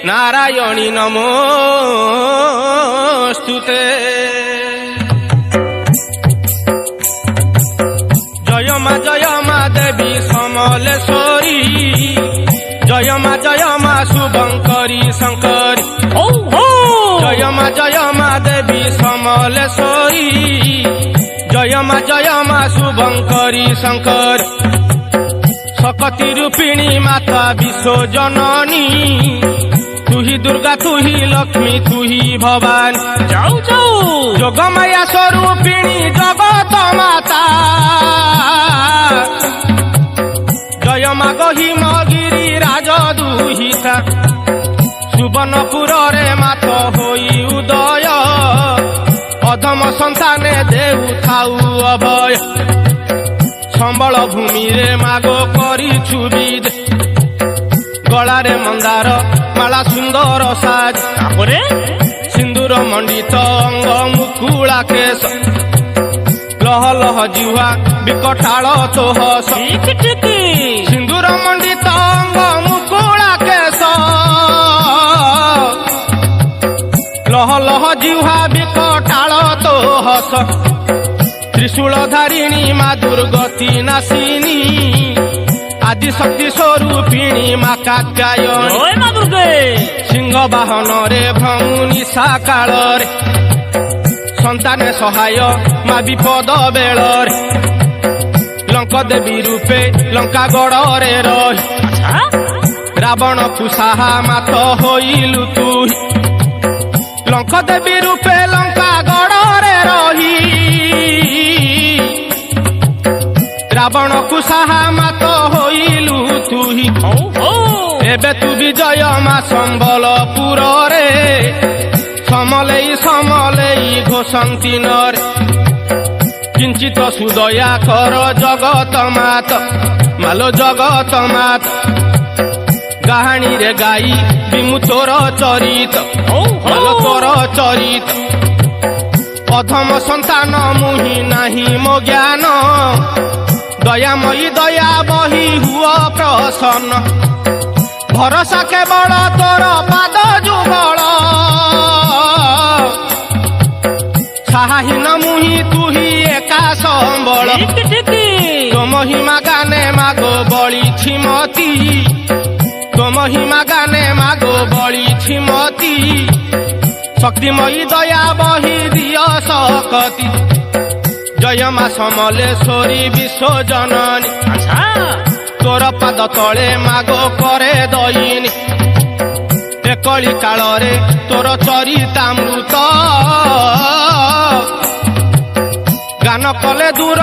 नारायणी नमोस्तुते। जय मा देवी समलेश्वरी, जय मा शुभंकरी शंकरी। जय मा देवी समलेश्वरी, जय मा शुभंकरी शंकरी। शक्ति रूपिणी माता विश्व जननी, तू ही दुर्गा तू ही लक्ष्मी तू ही भवानी। जाऊ जाऊ जोगमाया स्वरूपिणी जगत माता, जय मा गहिमगिरी राज दुहिता। सुवर्णपुर रे मात होई उदय, अधम संताने देउ थाउ अभय। संबल भूमि रे मागो करी छुबिद, गलारे मंदार माला सुंदर साज। सिंदूर मंडित अंग मुकुला केश, लह लह जिह्वा विकटाल तो हस। सिंदूर मंडित अंग मुकुला केश, लह लह जिह्वा विकटाल तो हस। त्रिशूलधारिणी मा दुर्गति नाशिनी, आदि शक्ति स्वरूपिणी मा कात्यायनी। सिंह बाहन रे भ्रमुनि साकाल रे, संताने सहाय मा विपद बेल रे। लंक देवी रूपे लंका गड़ रे रही, रावण कुशाहा मात होइलु तू। लंक देवी रूपे लंका गड़ रे रही, रावण कुशाहा मात होइलु तू ही। एबे तू विजय मा संबलपुर रे, समलेई समलेई घोषंती नरे। किंचित सुदया कर जगत मात, मालो जगत मात। गाहाणी रे गाई बिमु तोर चरित, मालो तोर चरित। अधम संतान मुहि नाही मो ज्ञान, दयामयी दया बही हुआ प्रसन्न। भरोसा केवल तोर पाद जुगल, साहीन मुहि तू ही एका संबल। तो महिमा गाने मागो बळी छिमती, तो महिमा गाने मागो बळी छिमती। शक्तिमयी दया बही दिय सकती, जय मा समलेश्वरी विश्व जननी। तोर पाद तले मागो करे दयिनी, एकली काल रे तोर चरितामृत। गान कले दूर